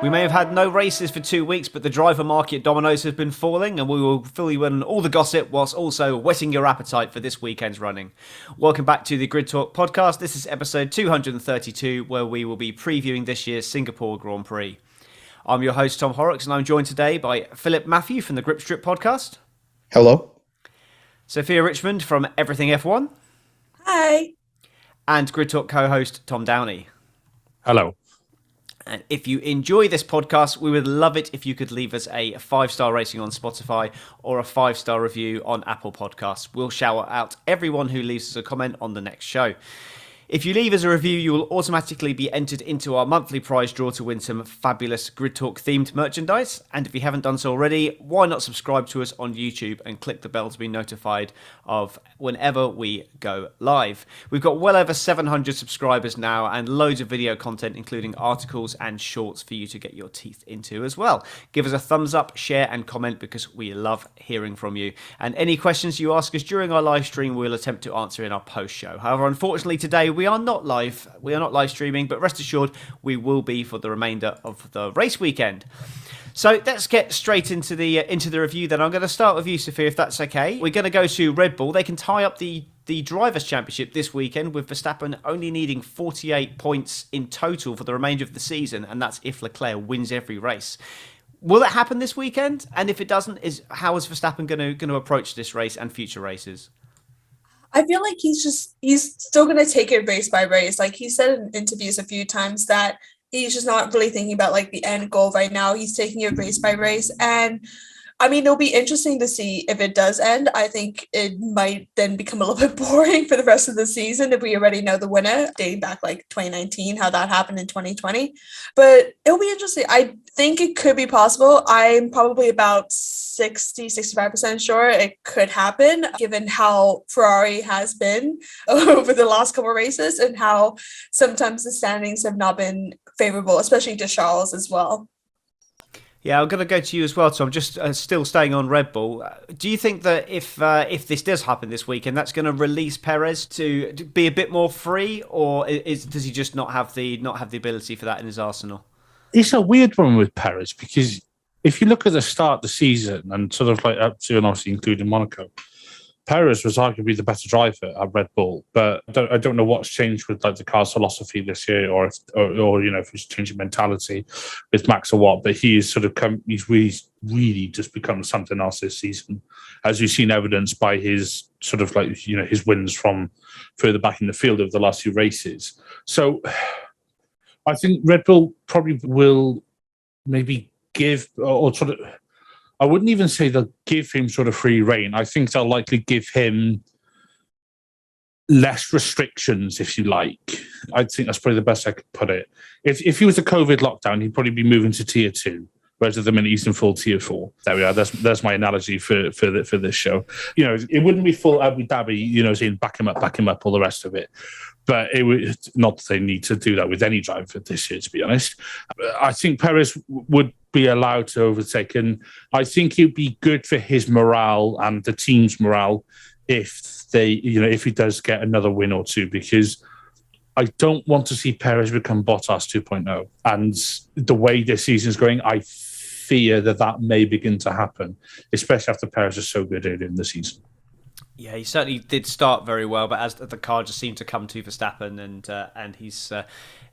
We may have had no races for 2 weeks, but the driver market dominoes have been falling, and we will fill you in on all the gossip whilst also whetting your appetite for this weekend's running. Welcome back to the Grid Talk podcast. This is episode 232, where we will be previewing this year's Singapore Grand Prix. I'm your host, Tom Horrox, and I'm joined today by Philip Mathew from the Grip Strip podcast. Hello. Sophie Richmond from Everything F1. Hi. And Grid Talk co-host Tom Downey. Hello. And if you enjoy this podcast, we would love it if you could leave us a 5-star rating on Spotify or a 5-star review on Apple Podcasts. We'll shout out everyone who leaves us a comment on the next show. If you leave us a review, you will automatically be entered into our monthly prize draw to win some fabulous Grid Talk themed merchandise. And if you haven't done so already, why not subscribe to us on YouTube and click the bell to be notified of whenever we go live. We've got well over 700 subscribers now and loads of video content, including articles and shorts for you to get your teeth into as well. Give us a thumbs up, share and comment because we love hearing from you. And any questions you ask us during our live stream, we'll attempt to answer in our post show. However, unfortunately today, we are not live streaming, but rest assured we will be for the remainder of the race weekend. So let's get straight into the review then. I'm going to start with you, Sophie, if that's okay. We're going to go to Red Bull. They can tie up the Drivers' Championship this weekend, with Verstappen only needing 48 points in total for the remainder of the season, and that's if Leclerc wins every race. Will it happen this weekend? And if it doesn't, how is Verstappen going to approach this race and future races? I feel like he's still going to take it race by race. Like he said in interviews a few times that he's just not really thinking about like the end goal right now. He's taking it race by race. And I mean, it'll be interesting to see if it does end. I think it might then become a little bit boring for the rest of the season if we already know the winner, dating back like 2019, how that happened in 2020. But it'll be interesting. I think it could be possible. I'm probably about 65% sure it could happen, given how Ferrari has been over the last couple of races and how sometimes the standings have not been favorable, especially to Charles as well. Yeah, I'm going to go to you as well, Tom. Just still staying on Red Bull. Do you think that if this does happen this weekend, that's going to release Perez to be a bit more free, or does he just not have the ability for that in his arsenal? It's a weird one with Perez because if you look at the start of the season and sort of like up to and obviously including Monaco, Perez was arguably the better driver at Red Bull, but I don't know what's changed with like the car's philosophy this year, or you know if he's changing mentality with Max or what. But he's really just become something else this season, as you've seen evidence by his sort of like his wins from further back in the field over the last few races. So I think Red Bull probably will maybe give or sort of. I wouldn't even say they'll give him sort of free rein. I think they'll likely give him less restrictions, if you like. I think that's probably the best I could put it. If he was a COVID lockdown, he'd probably be moving to tier 2, whereas at the minute he's in full tier 4. There we are. That's my analogy for this show. It wouldn't be full Abu Dhabi, saying back him up, all the rest of it. But it would not that they need to do that with any driver this year, to be honest. I think Perez would be allowed to overtake, and I think it'd be good for his morale and the team's morale if if he does get another win or two, because I don't want to see Perez become Bottas 2.0. And the way this season's going, I fear that may begin to happen, especially after Perez is so good early in the season. Yeah, he certainly did start very well, but as the car just seemed to come to Verstappen, and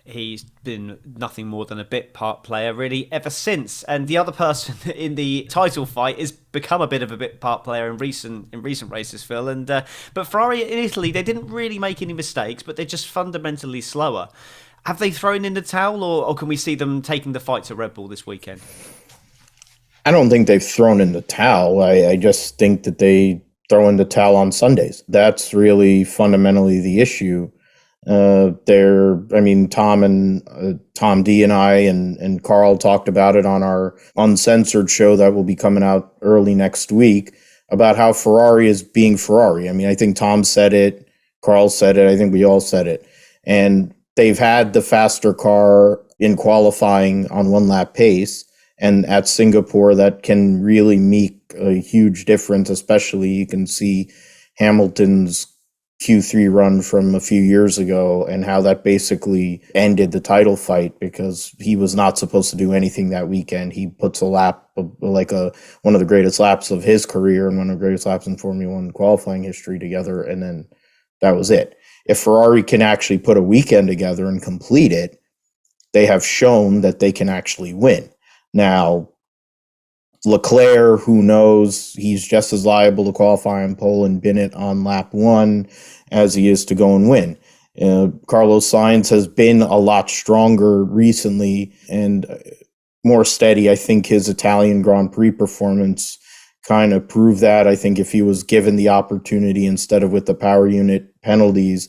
he's been nothing more than a bit part player really ever since. And the other person in the title fight has become a bit of a bit part player in recent races, Phil. And but Ferrari in Italy, they didn't really make any mistakes, but they're just fundamentally slower. Have they thrown in the towel, or can we see them taking the fight to Red Bull this weekend? I don't think they've thrown in the towel. I just think that they throw in the towel on Sundays. That's really fundamentally the issue. Tom D and I and Carl talked about it on our uncensored show that will be coming out early next week about how Ferrari is being Ferrari. I mean, I think Tom said it, Carl said it, I think we all said it. And they've had the faster car in qualifying on one lap pace. And at Singapore, that can really make a huge difference, especially you can see Hamilton's Q3 run from a few years ago and how that basically ended the title fight because he was not supposed to do anything that weekend. He puts a lap, one of the greatest laps of his career and one of the greatest laps in Formula One qualifying history together, and then that was it. If Ferrari can actually put a weekend together and complete it, they have shown that they can actually win. Now, Leclerc, who knows, he's just as liable to qualify on pole and bin it on lap one as he is to go and win. Carlos Sainz has been a lot stronger recently and more steady. I think his Italian Grand Prix performance kind of proved that. I think if he was given the opportunity instead of with the power unit penalties,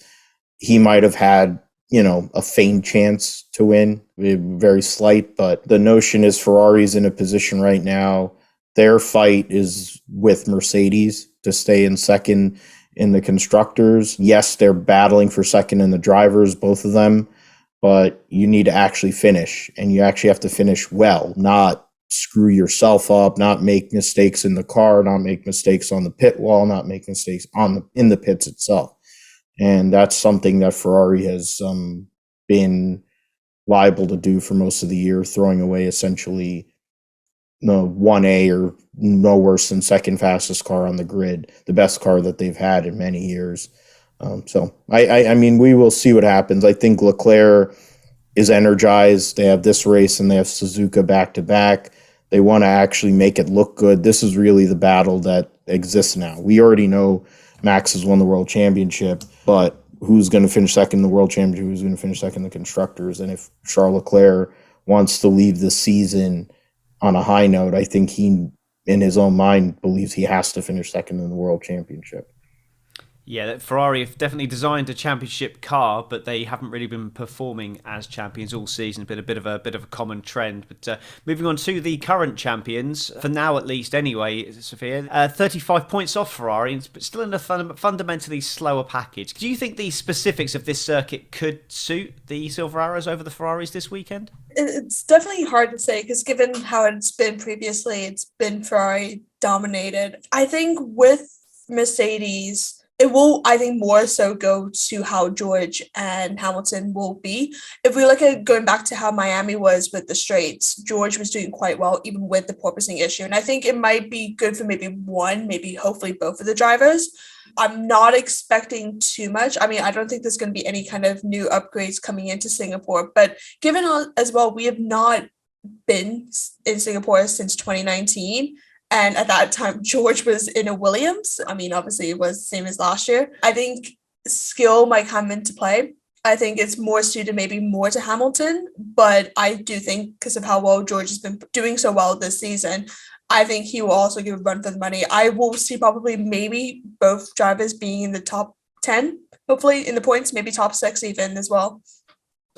he might have had, a faint chance to win, very slight. But the notion is Ferrari's in a position right now. Their fight is with Mercedes to stay in second in the constructors. Yes, they're battling for second in the drivers, both of them, but you need to actually finish, and you actually have to finish well, not screw yourself up, not make mistakes in the car, not make mistakes on the pit wall, not make mistakes in the pits itself. And that's something that Ferrari has been liable to do for most of the year, throwing away essentially 1A or no worse than second fastest car on the grid, the best car that they've had in many years. So I mean, we will see what happens. I think Leclerc is energized. They have this race and they have Suzuka back to back. They want to actually make it look good. This is really the battle that exists now. We already know Max has won the world championship, but who's going to finish second in the world championship? Who's going to finish second in the constructors? And if Charles Leclerc wants to leave the season on a high note, I think he, in his own mind, believes he has to finish second in the world championship. Yeah, Ferrari have definitely designed a championship car, but they haven't really been performing as champions all season. Been a bit of a common trend. But moving on to the current champions, for now at least, anyway, Sophia, 35 points off Ferrari, but still in a fundamentally slower package. Do you think the specifics of this circuit could suit the Silver Arrows over the Ferraris this weekend? It's definitely hard to say because given how it's been previously, it's been Ferrari dominated. I think with Mercedes, it will, I think, more so go to how George and Hamilton will be. If we look at going back to how Miami was with the straights, George was doing quite well, even with the porpoising issue. And I think it might be good for maybe hopefully both of the drivers. I'm not expecting too much. I mean, I don't think there's going to be any kind of new upgrades coming into Singapore. But given as well, we have not been in Singapore since 2019. And at that time, George was in a Williams. I mean, obviously, it was the same as last year. I think skill might come into play. I think it's more suited maybe more to Hamilton. But I do think because of how well George has been doing so well this season, I think he will also give a run for the money. I will see probably maybe both drivers being in the top 10, hopefully in the points, maybe top 6 even as well.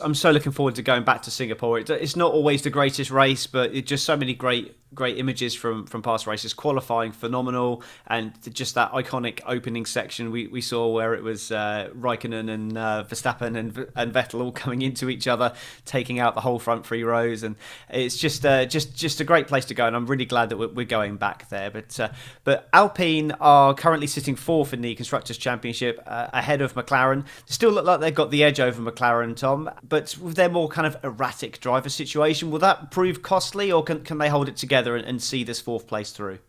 I'm so looking forward to going back to Singapore. It's not always the greatest race, but it's just so many great images from past races. Qualifying phenomenal, and just that iconic opening section we saw where it was Raikkonen and Verstappen and Vettel all coming into each other, taking out the whole front 3 rows, and it's just a great place to go. And I'm really glad that we're going back there. But Alpine are currently sitting 4th in the Constructors' Championship, ahead of McLaren. They still look like they've got the edge over McLaren, Tom. But with their more kind of erratic driver situation, will that prove costly, or can they hold it together and see this 4th place through?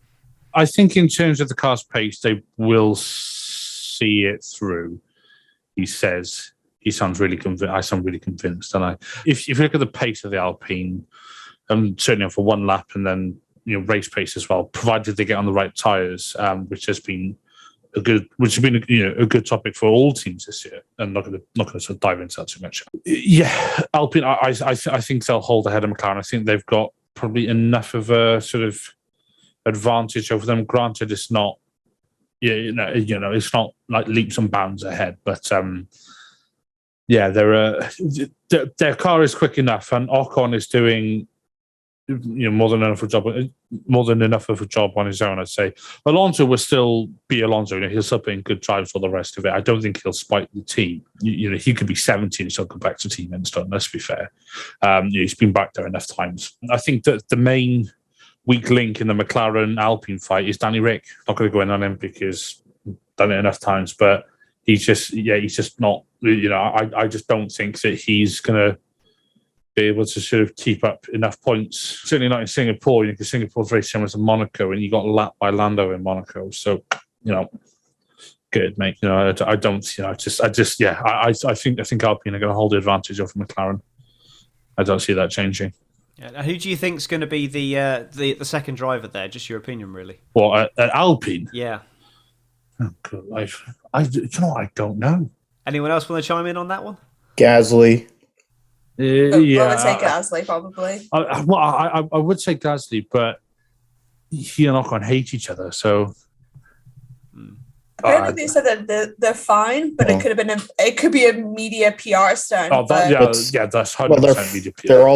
I think in terms of the car's pace, they will see it through. He says. He sounds really convinced. I sound really convinced, don't I? If you look at the pace of the Alpine, certainly for one lap, and then race pace as well, provided they get on the right tyres, which has been a good topic for all teams this year, and not going to sort of dive into that too much. Yeah, Alpine, I think they'll hold ahead of McLaren. I think they've got probably enough of a sort of advantage over them. Granted, it's not, it's not like leaps and bounds ahead, but their car is quick enough, and Ocon is doing more than enough of a job on his own, I'd say. Alonso will still be Alonso. He'll still be in good drives for the rest of it. I don't think he'll spite the team. He could be 17 and still come back to Team Enstone, let's be fair. He's been back there enough times. I think that the main weak link in the McLaren Alpine fight is Danny Rick. Not going to go in on him because I've done it enough times, but he's just not. I just don't think that he's gonna be able to sort of keep up enough points. Certainly not in Singapore, because Singapore's very similar to Monaco, and you got lapped by Lando in Monaco. So, good, mate. I don't. I think Alpine are going to hold the advantage over McLaren. I don't see that changing. Yeah. Now, who do you think's going to be the second driver there? Just your opinion, really. Well, at Alpine. Yeah. Oh, good life. I don't know. Anyone else want to chime in on that one? Gasly. I would say Gasly, probably. I would say Gasly, but he and Ocon hate each other, so. Apparently, they said that they're fine, but it could be a media PR stunt. That's 100% media PR. They're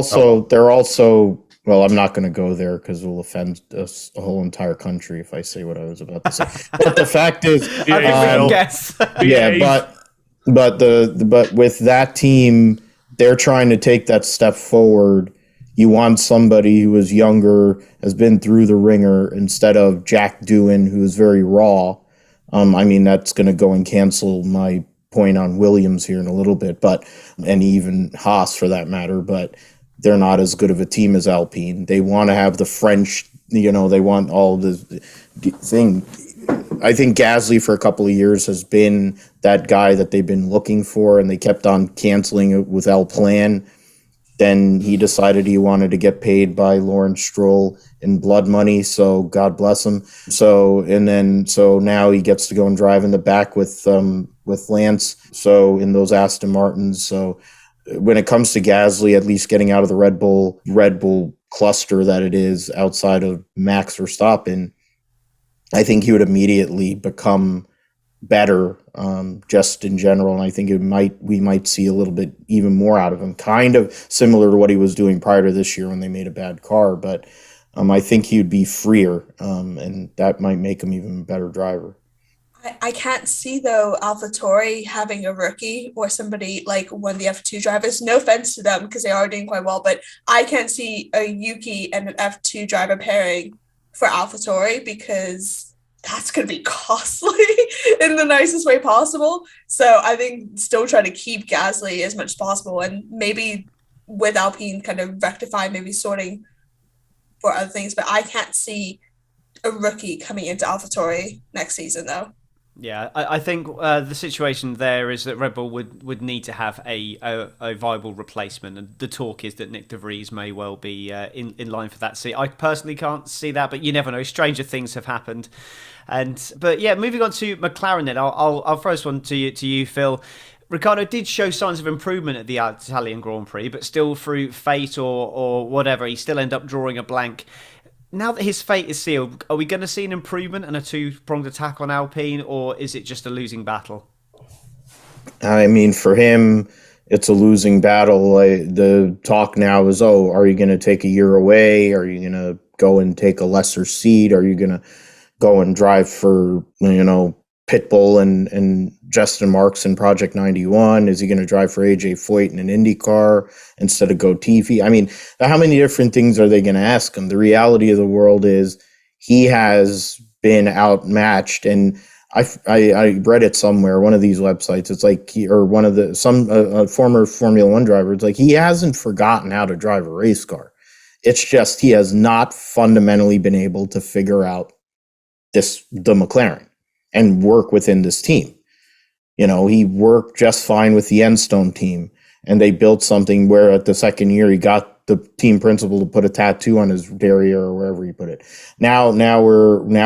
also. Well, I'm not going to go there because it will offend us, a whole entire country if I say what I was about to say. But the fact is, but with that team, they're trying to take that step forward. You want somebody who is younger, has been through the ringer, instead of Jack Doohan, who is very raw. That's going to go and cancel my point on Williams here in a little bit, and even Haas for that matter, but they're not as good of a team as Alpine. They want to have the French, they want all the thing. I think Gasly for a couple of years has been that guy that they've been looking for, and they kept on canceling it with Plan. Then he decided he wanted to get paid by Lawrence Stroll in blood money, so God bless him. So now he gets to go and drive in the back with Lance, so in those Aston Martins. So when it comes to Gasly, at least getting out of the Red Bull cluster that it is outside of Max Verstappen, I think he would immediately become better, just in general. And I think we might see a little bit even more out of him, kind of similar to what he was doing prior to this year when they made a bad car. But I think he would be freer, and that might make him even a better driver. I can't see, though, AlphaTauri having a rookie or somebody like one of the F2 drivers. No offense to them, because they are doing quite well, but I can't see a Yuki and an F2 driver pairing for AlphaTauri, because that's going to be costly in the nicest way possible. So I think still try to keep Gasly as much as possible, and maybe with Alpine kind of rectify, maybe sorting for other things. But I can't see a rookie coming into AlphaTauri next season, though. Yeah, I think the situation there is that Red Bull would need to have a viable replacement, and the talk is that Nick de Vries may well be in line for that seat. I personally can't see that, but you never know. Stranger things have happened. But moving on to McLaren then, I'll throw this one to you, Phil. Ricciardo did show signs of improvement at the Italian Grand Prix, but still through fate or whatever, he still ended up drawing a blank. Now that his fate is sealed, are we going to see an improvement and a two-pronged attack on Alpine, or is it just a losing battle? For him, it's a losing battle. The talk now is, are you going to take a year away? Are you going to go and take a lesser seat? Are you going to go and drive for, Pitbull and Justin Marks in Project 91? Is he going to drive for AJ Foyt in an IndyCar instead of go Tiffy? How many different things are they going to ask him? The reality of the world is he has been outmatched, and I read it somewhere, one of these websites. It's like a former Formula One driver. It's like he hasn't forgotten how to drive a race car. It's just he has not fundamentally been able to figure out the McLaren and work within this team. He worked just fine with the Enstone team, and they built something where at the second year he got the team principal to put a tattoo on his derriere or wherever he put it. Now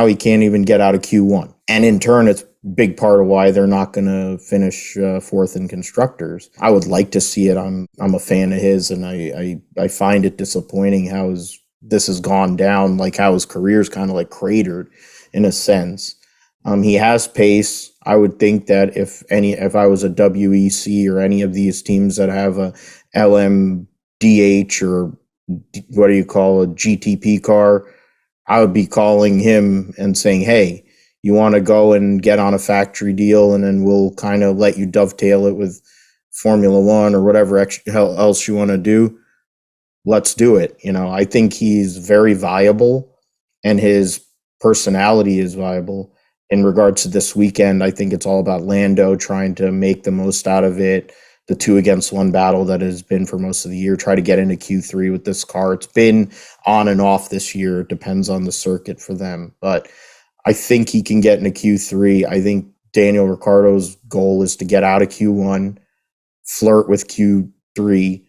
he can't even get out of Q1, and in turn, it's a big part of why they're not going to finish fourth in constructors. I would like to see it. I'm a fan of his, and I find it disappointing how this has gone down, like how his career's kind of like cratered in a sense. He has pace. I would think that if I was a WEC or any of these teams that have a LMDH or what do you call a GTP car, I would be calling him and saying, hey, you want to go and get on a factory deal, and then we'll kind of let you dovetail it with Formula One or whatever else you want to do. Let's do it. I think he's very viable, and his personality is viable. in regards to this weekend, I think it's all about Lando trying to make the most out of it. The 2-against-1 battle that has been for most of the year, try to get into Q3 with this car. It's been on and off this year. It depends on the circuit for them. But I think he can get into Q3. I think Daniel Ricciardo's goal is to get out of Q1, flirt with Q3,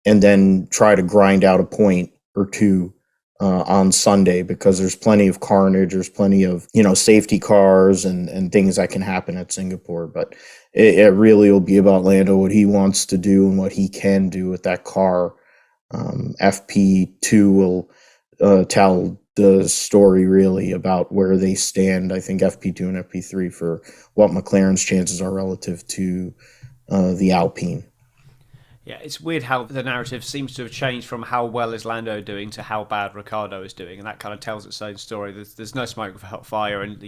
and then try to grind out a point or two on Sunday, because there's plenty of carnage. There's plenty of, safety cars and things that can happen at Singapore. But it really will be about Lando, what he wants to do and what he can do with that car. FP2 will tell the story really about where they stand. I think FP2 and FP3 for what McLaren's chances are relative to the Alpine. Yeah, it's weird how the narrative seems to have changed from how well is Lando doing to how bad Ricciardo is doing, and that kind of tells its own story. There's no smoke without fire, and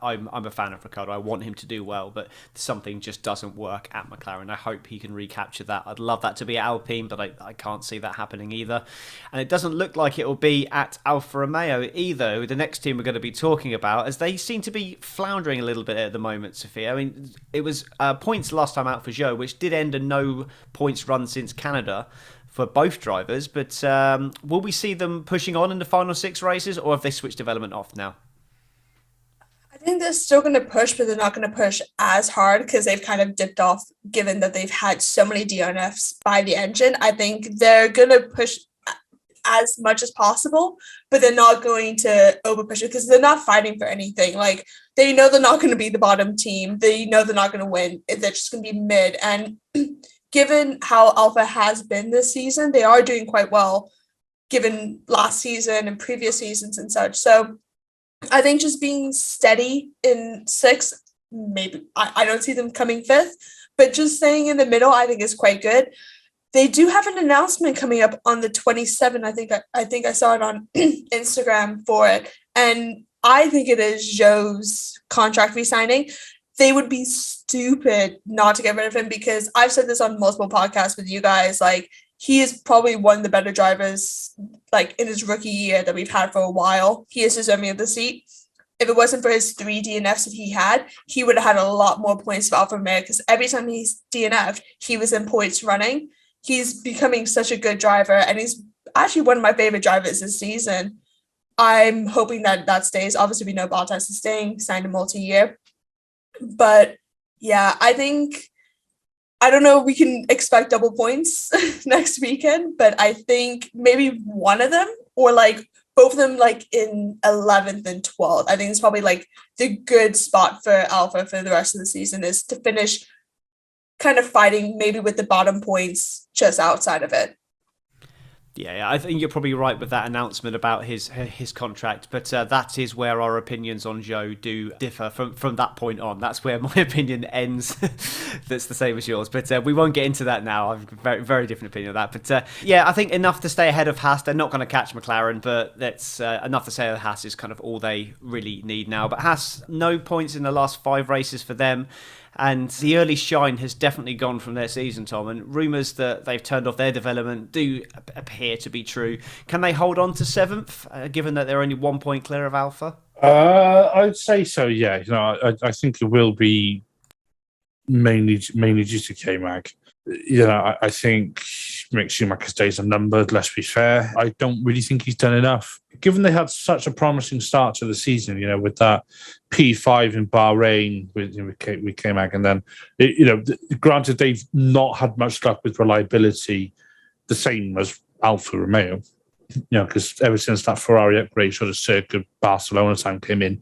I'm a fan of Ricciardo. I want him to do well, but something just doesn't work at McLaren. I hope he can recapture that. I'd love that to be at Alpine, but I can't see that happening either. And it doesn't look like it will be at Alfa Romeo either, the next team we're going to be talking about, as they seem to be floundering a little bit at the moment, Sophie. I mean, it was points last time out for Zhou, which did end a no points run since Canada for both drivers, but will we see them pushing on in the final 6 races, or have they switched development off now? I think they're still going to push, but they're not going to push as hard because they've kind of dipped off given that they've had so many DNFs by the engine. I think they're going to push as much as possible, but they're not going to over push it because they're not fighting for anything. Like, they know they're not going to be the bottom team. They know they're not going to win. They're just going to be mid. And given how Alpha has been this season, they are doing quite well given last season and previous seasons and such. So I think just being steady in 6th, maybe I don't see them coming 5th, but just staying in the middle, I think is quite good. They do have an announcement coming up on the 27th. I think I saw it on Instagram for it. And I think it is Zhou's contract re-signing. They would be stupid not to get rid of him, because I've said this on multiple podcasts with you guys. Like, he is probably one of the better drivers, like, in his rookie year that we've had for a while. He is deserving of the seat. If it wasn't for his 3 DNFs that he would have had a lot more points for Alfa Romeo, because every time he's DNF'd, he was in points running. He's becoming such a good driver, and he's actually one of my favorite drivers this season. I'm hoping that stays. Obviously, we know Bottas is staying, signed a multi-year. But yeah, I don't know, we can expect double points next weekend, but I think maybe one of them, or like both of them, like in 11th and 12th. I think it's probably like the good spot for Alpha for the rest of the season, is to finish kind of fighting maybe with the bottom points just outside of it. Yeah, I think you're probably right with that announcement about his contract, but that is where our opinions on Zhou do differ from that point on. That's where my opinion ends. That's the same as yours, but we won't get into that now. I've a very, very different opinion of that. But yeah, I think enough to stay ahead of Haas. They're not going to catch McLaren, but that's enough to say that Haas is kind of all they really need now. But Haas, no points in the last 5 races for them. And the early shine has definitely gone from their season, Tom. And rumours that they've turned off their development do appear to be true. Can they hold on to 7th, given that they're only 1 point clear of Alpha? I'd say so, yeah. I think it will be mainly due to K-Mag. I think Mick Schumacher's days are numbered, let's be fair. I don't really think he's done enough. Given they had such a promising start to the season, with that P5 in Bahrain with K-Mag, and then, granted, they've not had much luck with reliability, the same as Alfa Romeo, because ever since that Ferrari upgrade sort of circa Barcelona time came in,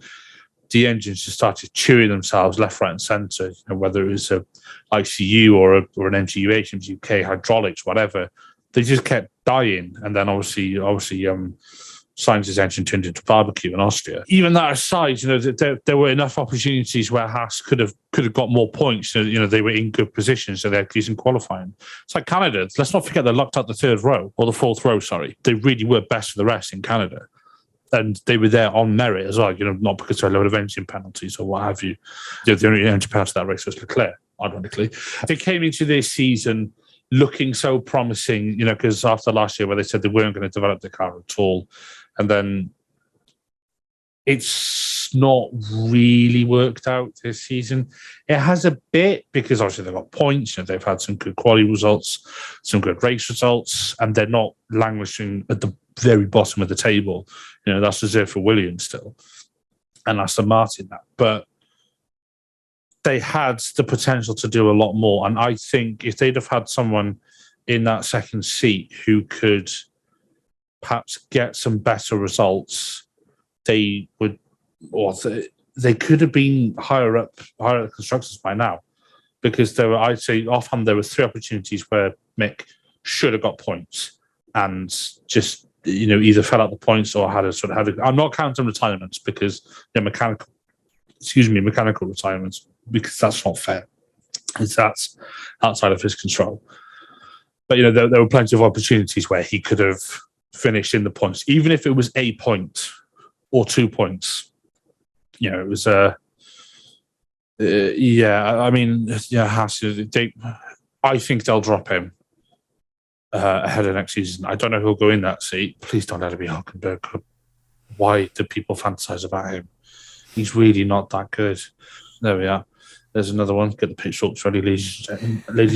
the engines just started chewing themselves left, right, and centre. Whether it was a ICU or an MGUH, MGUK, hydraulics, whatever, they just kept dying. And then obviously, Sainz's engine turned into barbecue in Austria. Even that aside, there were enough opportunities where Haas could have got more points. They were in good position, so they're using qualifying. It's like Canada. Let's not forget they locked out the 3rd row, or the 4th row. Sorry, they really were best for the rest in Canada. And they were there on merit as well, not because of a load of engine penalties or what have you. The only engine penalty that race was Leclerc, ironically. They came into this season looking so promising, because after last year where they said they weren't going to develop the car at all. And then it's not really worked out this season. It has a bit because obviously they've got points, they've had some good quality results, some good race results, and they're not languishing at the very bottom of the table. That's reserved for Williams still, and Aston Martin that. But they had the potential to do a lot more, and I think if they'd have had someone in that second seat who could perhaps get some better results, they would, or they could have been higher up constructors by now, because I'd say offhand, there were 3 opportunities where Mick should have got points and just, either fell out the points or I'm not counting retirements because mechanical retirements, because that's not fair. That's outside of his control. But, there were plenty of opportunities where he could have finished in the points, even if it was a point or 2 points. It was I think they'll drop him ahead of next season. I don't know who'll go in that seat. Please don't let it be Hulkenberg. Why do people fantasize about him? He's really not that good. There we are. There's another one. Get the pitch talks ready, ladies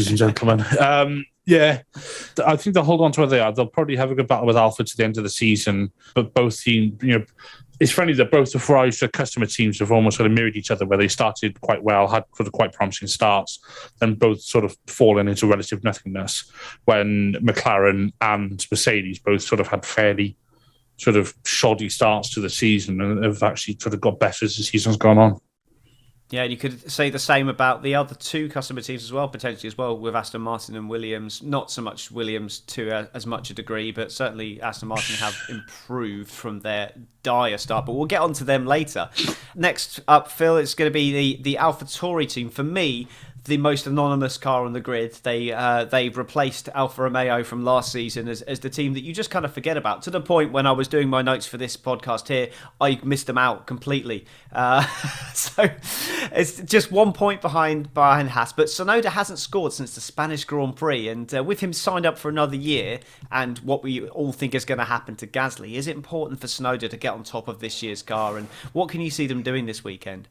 and gentlemen. I think they'll hold on to where they are. They'll probably have a good battle with Alpha to the end of the season, but both teams, it's funny that both the Ferrari customer teams have almost sort of mirrored each other, where they started quite well, had sort of quite promising starts, then both sort of fallen into relative nothingness, when McLaren and Mercedes both sort of had fairly sort of shoddy starts to the season and have actually sort of got better as the season's gone on. Yeah, you could say the same about the other 2 customer teams as well, potentially as well, with Aston Martin and Williams. Not so much Williams to as much a degree, but certainly Aston Martin have improved from their dire start. But we'll get on to them later. Next up, Phil, it's going to be the AlphaTauri team. For me, the most anonymous car on the grid. They've replaced Alfa Romeo from last season as the team that you just kind of forget about, to the point when I was doing my notes for this podcast here, I missed them out completely. So it's just 1 point behind Haas, but Tsunoda hasn't scored since the Spanish Grand Prix, and with him signed up for another year and what we all think is going to happen to Gasly, is it important for Tsunoda to get on top of this year's car, and what can you see them doing this weekend?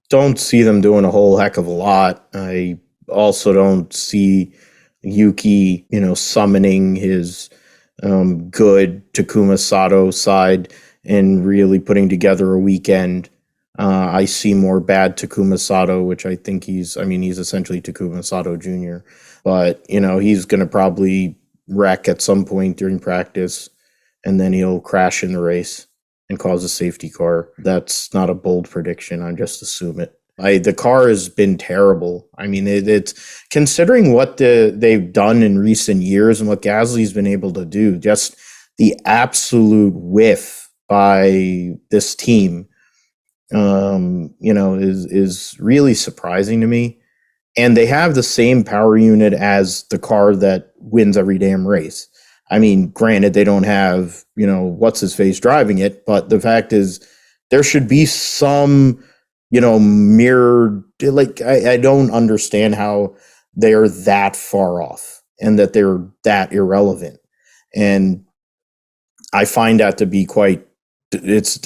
Don't see them doing a whole heck of a lot. I also don't see Yuki, summoning his good Takuma Sato side and really putting together a weekend. I see more bad Takuma Sato, which I think he's essentially Takuma Sato Jr. But, he's going to probably wreck at some point during practice, and then he'll crash in the race and cause a safety car. That's not a bold prediction. I just assume it. The car has been terrible. It's considering what they've done in recent years and what Gasly's been able to do. Just the absolute whiff by this team, is really surprising to me. And they have the same power unit as the car that wins every damn race. Granted, they don't have, what's his face driving it, but the fact is there should be some, mirrored, I don't understand how they're that far off and that they're that irrelevant. And I find that to be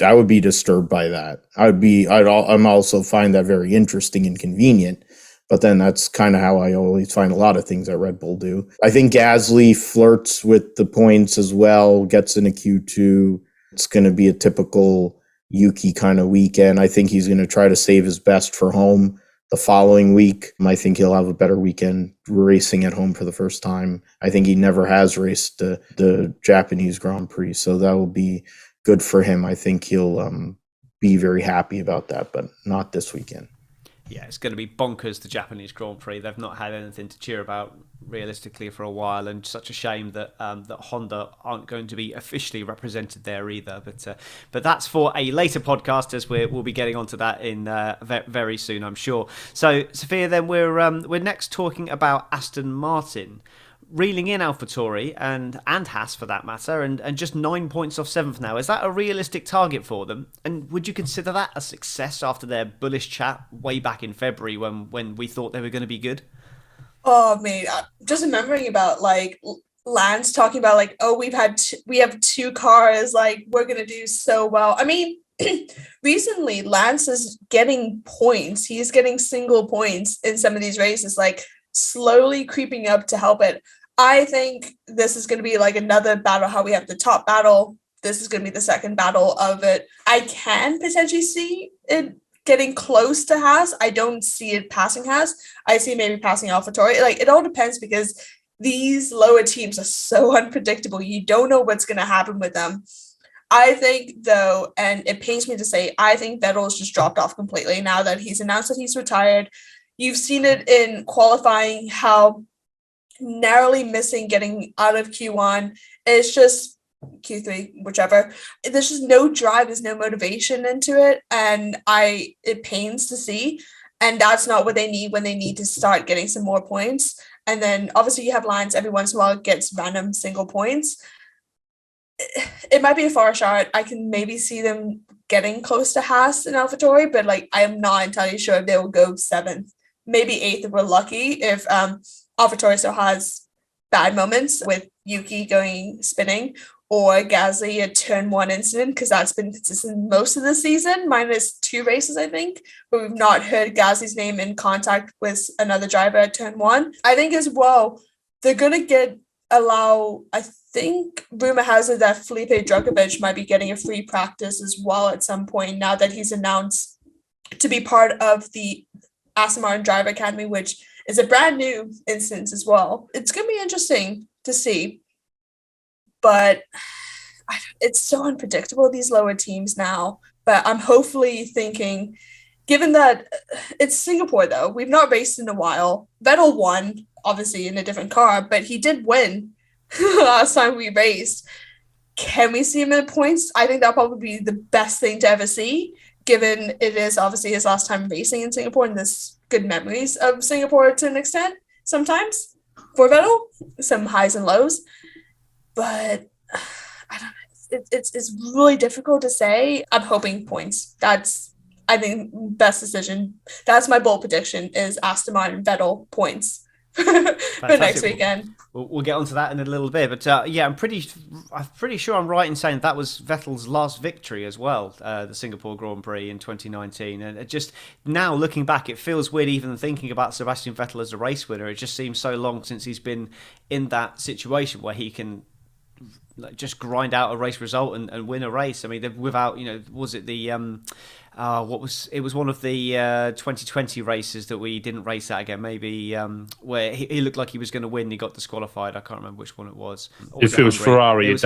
I would be disturbed by that. I'm also find that very interesting and convenient. But then that's kind of how I always find a lot of things that Red Bull do. I think Gasly flirts with the points as well, gets in a Q2. It's going to be a typical Yuki kind of weekend. I think he's going to try to save his best for home the following week. I think he'll have a better weekend racing at home for the first time. I think he never has raced the Japanese Grand Prix, so that will be good for him. I think he'll be very happy about that, but not this weekend. Yeah, it's going to be bonkers, the Japanese Grand Prix. They've not had anything to cheer about realistically for a while, and such a shame that that Honda aren't going to be officially represented there either. But that's for a later podcast, as we'll be getting onto that in very soon, I'm sure. So, Sophia, then we're next talking about Aston Martin. Reeling in AlphaTauri and Haas for that matter, and just 9 points off 7th now. Is that a realistic target for them? And would you consider that a success after their bullish chat way back in February when we thought they were going to be good? Oh, man, just remembering about Lance talking about like, oh, we have two cars, like we're gonna do so well. I mean, recently Lance is getting points. He's getting single points in some of these races, like slowly creeping up to help it. I think this is going to be like another battle, how we have the top battle. This is going to be the second battle of it. I can potentially see it getting close to Haas. I don't see it passing Haas. I see maybe passing AlphaTauri. Like, it all depends because these lower teams are so unpredictable. You don't know what's going to happen with them. I think, though, and it pains me to say, I think Vettel's just dropped off completely now that he's announced that he's retired. You've seen it in qualifying, how narrowly missing getting out of Q1. It's just Q3, whichever. There's just no drive, there's no motivation into it, and it pains to see. And that's not what they need when they need to start getting some more points. And then obviously you have Lines every once in a while gets random single points. It might be a far shot. I can maybe see them getting close to Haas and AlphaTauri, but like I am not entirely sure if they will go 7th, maybe 8th if we're lucky. If AlphaTauri still has bad moments with Yuki spinning, or Gasly a turn 1 incident, because that's been consistent most of the season, minus 2 races, I think, where we've not heard Gasly's name in contact with another driver at turn 1. I think as well, they're going to I think rumor has it that Felipe Drugovich might be getting a free practice as well at some point now that he's announced to be part of the Aston Martin Driver Academy, which is a brand new instance as well. It's going to be interesting to see. But it's so unpredictable, these lower teams now. But I'm hopefully thinking, given that it's Singapore, though, we've not raced in a while. Vettel won, obviously, in a different car, but he did win last time we raced. Can we see him in points? I think that'll probably be the best thing to ever see, given it is obviously his last time racing in Singapore and there's good memories of Singapore to an extent sometimes for Vettel, some highs and lows. But I don't know. It's really difficult to say. I'm hoping points. That's, I think, best decision. That's my bold prediction is Aston Martin Vettel points for next weekend. We'll get onto that in a little bit. But yeah, I'm pretty sure I'm right in saying that was Vettel's last victory as well, the Singapore Grand Prix in 2019. And it just now looking back, it feels weird even thinking about Sebastian Vettel as a race winner. It just seems so long since he's been in that situation where he can just grind out a race result and win a race. I mean, without, was it the it was one of the 2020 races that we didn't race that again, maybe where he looked like he was going to win, he got disqualified. I can't remember which one it was. If it was Ferrari, it was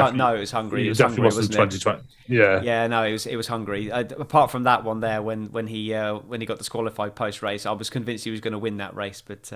Hungary. It definitely wasn't 2020. Yeah, no, it was Hungary. Apart from that one there, when he got disqualified post race, I was convinced he was going to win that race, but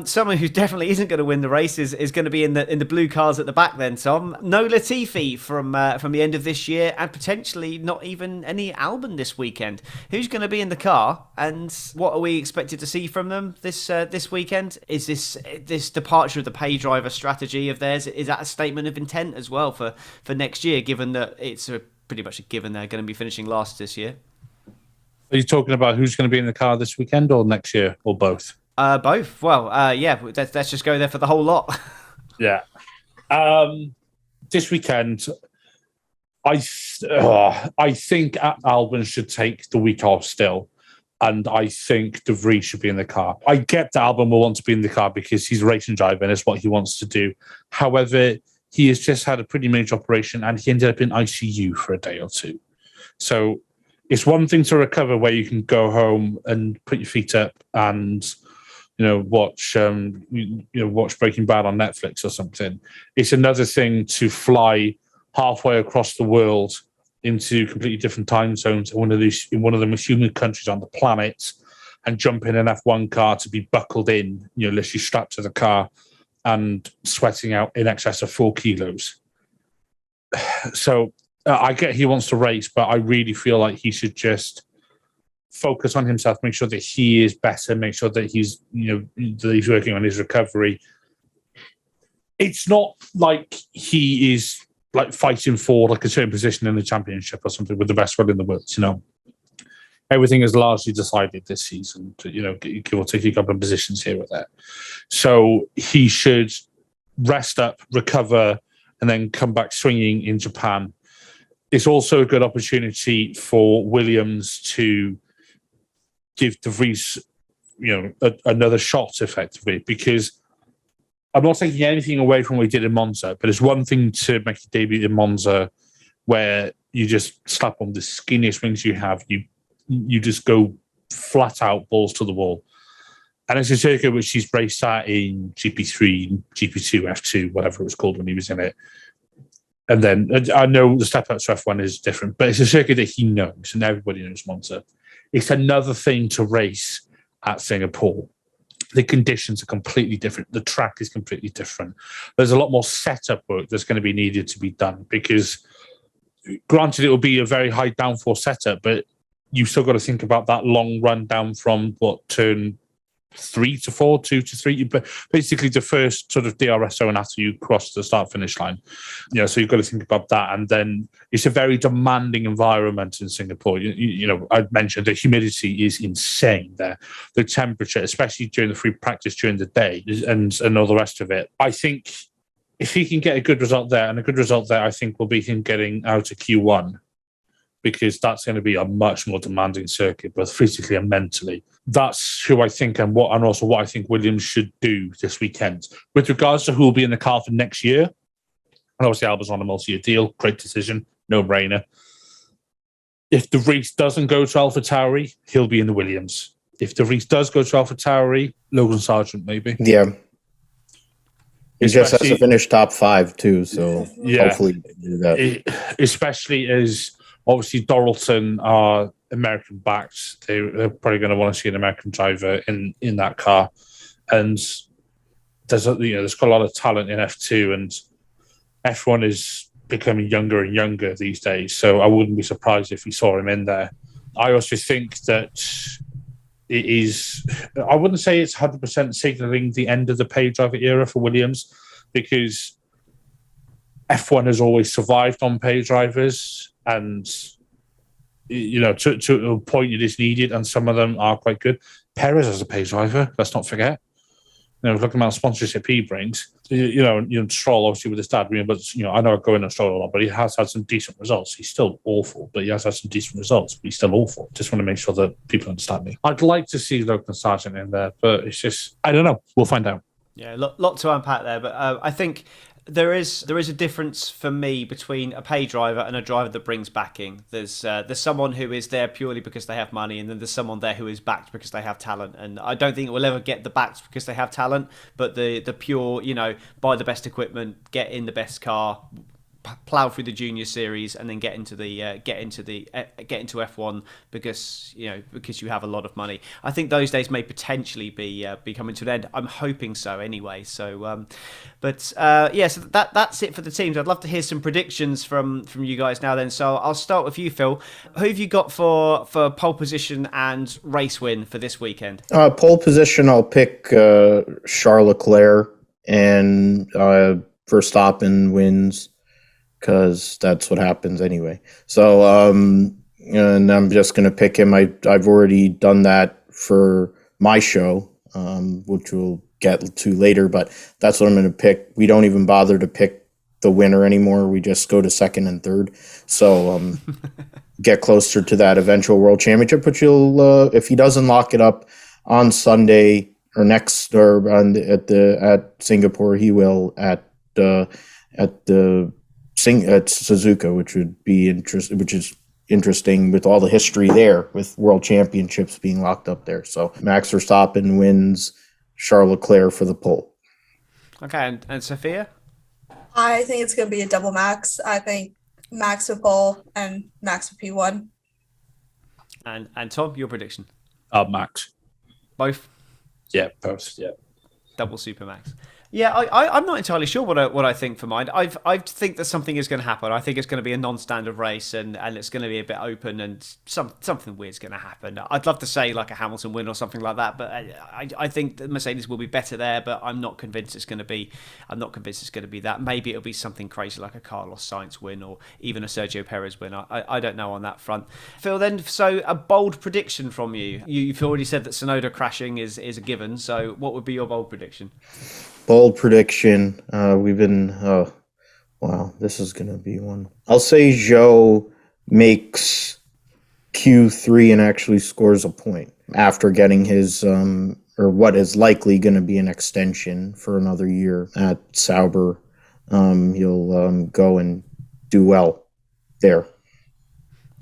someone who definitely isn't going to win the race is going to be in the blue cars at the back then, Tom. No Latifi from the end of this year, and potentially not even any Albon this weekend. Who's going to be in the car, and what are we expected to see from them this weekend? Is this departure of the pay driver strategy of theirs, is that a statement of intent as well for next year, given that it's pretty much a given they're going to be finishing last this year? Are you talking about who's going to be in the car this weekend or next year, or both? Both. Well, yeah, let's just go there for the whole lot. Yeah. This weekend, I think Albon should take the week off still, and I think De Vries should be in the car. I get that Albon will want to be in the car because he's a racing driver and it's what he wants to do. However, he has just had a pretty major operation and he ended up in ICU for a day or two. So it's one thing to recover where you can go home and put your feet up and watch Breaking Bad on Netflix or something. It's another thing to fly halfway across the world into completely different time zones in one of the most humid countries on the planet and jump in an F1 car to be buckled in, literally strapped to the car and sweating out in excess of 4 kilos. So I get he wants to race, but I really feel like he should just focus on himself, make sure that he is better, make sure that he's working on his recovery. It's not like he is like fighting for like a certain position in the championship or something with the best one in the world. Everything is largely decided this season. Give or take a couple of positions here or there. So he should rest up, recover, and then come back swinging in Japan. It's also a good opportunity for Williams to give De Vries, another shot effectively, because I'm not taking anything away from what he did in Monza, but it's one thing to make a debut in Monza where you just slap on the skinniest wings you have. You just go flat out, balls to the wall. And it's a circuit which he's raced at in GP3, GP2, F2, whatever it was called when he was in it. And then I know the step up to F1 is different, but it's a circuit that he knows, and everybody knows Monza. It's another thing to race at Singapore. The conditions are completely different. The track is completely different. There's a lot more setup work that's going to be needed to be done because, granted, it will be a very high downforce setup, but you've still got to think about that long run down from turn 3 to 4, 2 to 3, but basically the first sort of DRS zone after you cross the start finish line. So you've got to think about that. And then it's a very demanding environment in Singapore. I mentioned the humidity is insane there. The temperature, especially during the free practice during the day and all the rest of it. I think if he can get a good result there, and a good result there, I think will be him getting out of Q1, because that's going to be a much more demanding circuit, both physically and mentally. That's who I think and also what I think Williams should do this weekend. With regards to who will be in the car for next year, and obviously Alba's on a multi-year deal, great decision, no-brainer. If De Vries doesn't go to AlphaTauri, he'll be in the Williams. If De Vries does go to AlphaTauri, Logan Sargent maybe. Yeah. He just has to finish top 5 too, so hopefully do that. Especially as obviously Doralton are American backed. They're probably going to want to see an American driver in that car, and there's quite a lot of talent in F2, and F1 is becoming younger and younger these days. So I wouldn't be surprised if we saw him in there. I also think that it is. I wouldn't say it's 100% signalling the end of the pay driver era for Williams, because F1 has always survived on pay drivers, and to a point it is needed, and some of them are quite good. Perez as a pay driver, let's not forget. Looking at sponsorship he brings. Stroll obviously with his dad, but I know I go in on Stroll a lot, but he has had some decent results. He's still awful, but he has had some decent results. But he's still awful. Just want to make sure that people understand me. I'd like to see Logan Sargent in there, but it's just, I don't know. We'll find out. Yeah, lot to unpack there, but I think there is a difference for me between a pay driver and a driver that brings backing. There's someone who is there purely because they have money, and then there's someone there who is backed because they have talent. And I don't think it will ever get the backed because they have talent, but the pure, buy the best equipment, get in the best car, plow through the junior series, and then get into F1 because you have a lot of money. I think those days may potentially be coming to an end. I'm hoping so anyway. So, so that's it for the teams. I'd love to hear some predictions from you guys now. Then, so I'll start with you, Phil. Who have you got for pole position and race win for this weekend? Pole position, I'll pick Charles Leclerc, and Verstappen wins, because that's what happens anyway. So, and I'm just going to pick him. I've already done that for my show, which we'll get to later, but that's what I'm going to pick. We don't even bother to pick the winner anymore. We just go to second and third. So, get closer to that eventual world championship, but if he doesn't lock it up on Sunday at Singapore, he will at Suzuka, which would be interesting with all the history there, with world championships being locked up there. So Max Verstappen wins, Charles Leclerc for the pole. Okay, and Sophia? I think it's going to be a double Max. I think Max for pole and Max for P1. And Tom, your prediction? Max. Both? Yeah, both. Yeah. Double Super Max. Yeah, I'm not entirely sure what I think for mine. I think that something is going to happen. I think it's going to be a non-standard race, and it's going to be a bit open, and something weird's going to happen. I'd love to say like a Hamilton win or something like that, but I think that Mercedes will be better there. But I'm not convinced it's going to be. I'm not convinced it's going to be that. Maybe it'll be something crazy like a Carlos Sainz win or even a Sergio Perez win. I don't know on that front. Phil, then, so a bold prediction from you. You've already said that Tsunoda crashing is a given. So what would be your bold prediction? Bold prediction. We've been. Oh, wow. This is going to be one. I'll say Zhou makes Q3 and actually scores a point after getting his, or what is likely going to be an extension for another year at Sauber. He'll go and do well there.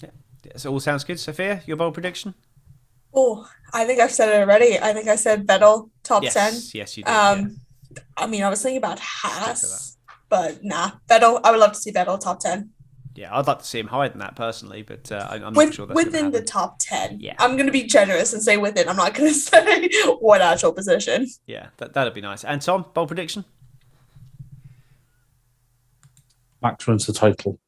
Yeah, so all sounds good. Sophia, your bold prediction? Oh, I think I've said it already. I think I said Vettel top 10. Yes, you did. Yeah. I mean, I was thinking about Haas, but nah, Vettel. I would love to see Vettel top 10. Yeah, I'd like to see him higher than that personally, but I'm not sure that's within the top 10. Yeah, I'm going to be generous and say within. I'm not going to say what actual position. Yeah, that'd be nice. And Tom, bold prediction? Max wins the title.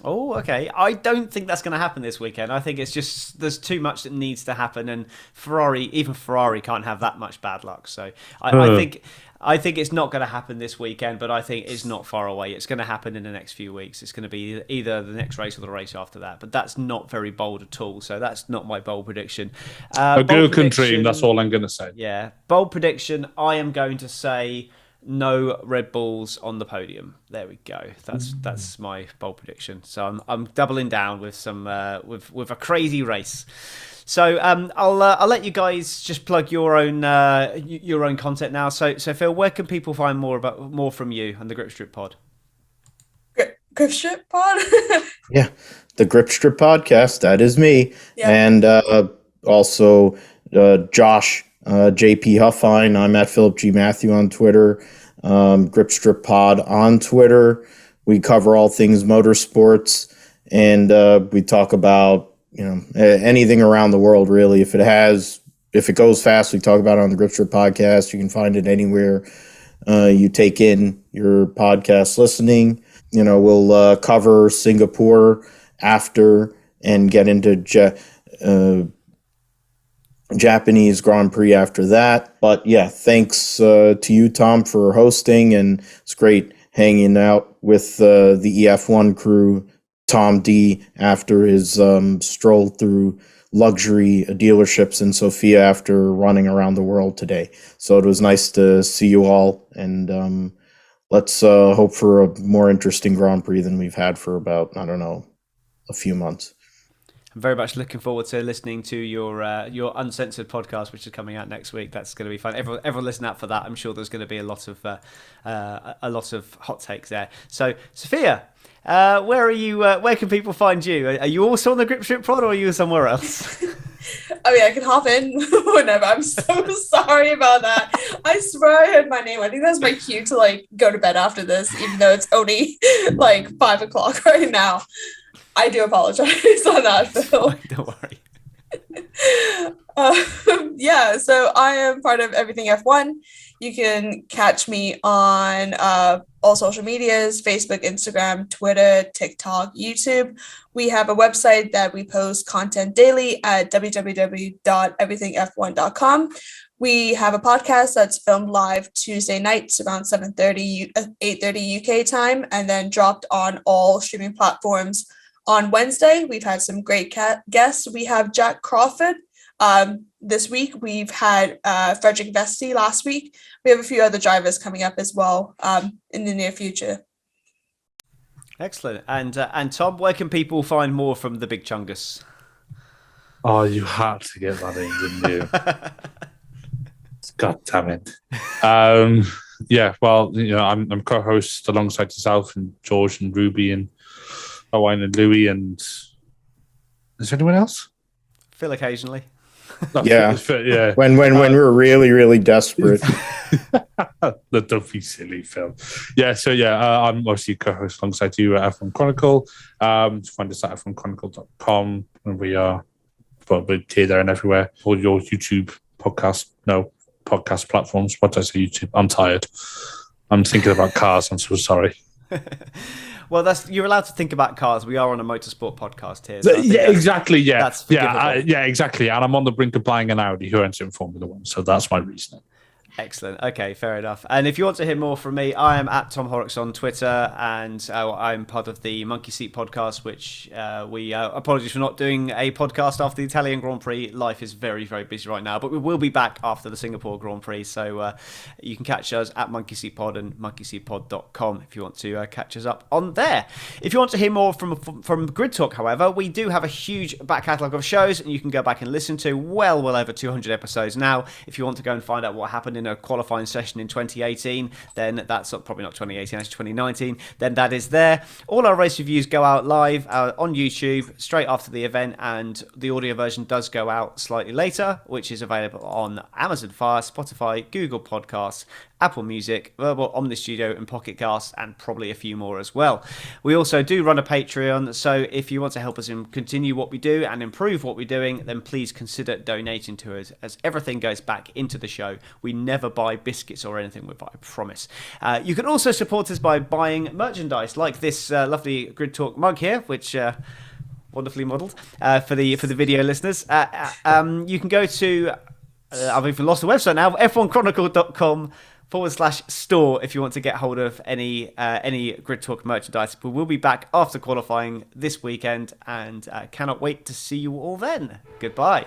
Oh, okay. I don't think that's going to happen this weekend. I think it's just there's too much that needs to happen, and even Ferrari can't have that much bad luck. So I think it's not going to happen this weekend, but I think it's not far away. It's going to happen in the next few weeks. It's going to be either the next race or the race after that. But that's not very bold at all. So that's not my bold prediction. A girl can dream. That's all I'm going to say. Yeah, bold prediction. I am going to say no Red Bulls on the podium. There we go. That's my bold prediction. So I'm doubling down with some with a crazy race. So I'll let you guys just plug your own content now. So Phil, where can people find more from you and the Grip Strip Pod? Grip Strip Pod? Yeah, the Grip Strip Podcast. That is me. Yeah. And also Josh, JP Huffine. I'm at Philip G. Mathew on Twitter. Grip Strip Pod on Twitter. We cover all things motorsports, and we talk about anything around the world, really. If it goes fast, we talk about it on the Grip Strip Podcast. You can find it anywhere you take in your podcast listening. We'll cover Singapore after and get into Japanese Grand Prix after that. But yeah, thanks to you, Tom, for hosting, and it's great hanging out with the EF1 crew. Tom D after his stroll through luxury dealerships in Sofia after running around the world today. So it was nice to see you all, and let's hope for a more interesting Grand Prix than we've had for about, a few months. I'm very much looking forward to listening to your uncensored podcast, which is coming out next week. That's going to be fun. Everyone listen out for that. I'm sure there's going to be a lot of hot takes there. So, Sophia, where are you? Where can people find you? Are you also on the Grip Strip Pod, or are you somewhere else? I mean, I can hop in whenever. I'm so sorry about that. I swear I heard my name. I think that's my cue to go to bed after this, even though it's only 5 o'clock right now. I do apologize on that, Phil. Don't worry. Yeah, so I am part of Everything F1. You can catch me on all social medias: Facebook, Instagram, Twitter, TikTok, YouTube. We have a website that we post content daily at www.everythingf1.com. We have a podcast that's filmed live Tuesday nights around 7:30, 8:30 UK time, and then dropped on all streaming platforms on Wednesday. We've had some great guests. We have Jack Crawford this week. We've had Frederick Vesti last week. We have a few other drivers coming up as well in the near future. Excellent. And Tom, where can people find more from the Big Chungus? Oh, you had to get that in, didn't you? God damn it. Yeah, well, I'm co-host alongside yourself and George and Ruby and Owen and Louis, and is there anyone else? Phil occasionally. Yeah. Yeah. When we're really, really desperate. Don't be silly, Phil. Yeah, so I'm obviously co-host alongside you at F1 Chronicle. Find us at f1chronicle.com, and we are here, there, and everywhere. All your YouTube podcast platforms. What did I say? YouTube. I'm tired. I'm thinking about cars. I'm so sorry. Well, you're allowed to think about cars. We are on a motorsport podcast here. So exactly. Yeah, that's forgivable. Exactly. And I'm on the brink of buying an Audi who ends in Formula One, so that's my reasoning. Excellent. Okay, fair enough. And if you want to hear more from me, I am at Tom Horrox on Twitter, and I'm part of the Monkey Seat podcast, which apologies for not doing a podcast after the Italian Grand Prix. Life is very, very busy right now, but we will be back after the Singapore Grand Prix, so you can catch us at Monkey Seat Pod and monkeyseatpod.com if you want to catch us up on there. If you want to hear more from Grid Talk, however, we do have a huge back catalogue of shows, and you can go back and listen to well over 200 episodes now. If you want to go and find out what happened in a qualifying session in 2018, then that's probably not 2018, that's 2019, then that is there. All our race reviews go out live on YouTube straight after the event, and the audio version does go out slightly later, which is available on Amazon Fire, Spotify, Google Podcasts, Apple Music, Verbal, Omni Studio, and Pocket Cast, and probably a few more as well. We also do run a Patreon, so if you want to help us continue what we do and improve what we're doing, then please consider donating to us, as everything goes back into the show. We never buy biscuits or anything with it, I promise. You can also support us by buying merchandise, like this lovely Grid Talk mug here, which... wonderfully modelled for the video listeners. You can go to... I've even lost the website now, f1chronicle.com/store if you want to get hold of any Grid Talk merchandise. We will be back after qualifying this weekend, and cannot wait to see you all then. Goodbye.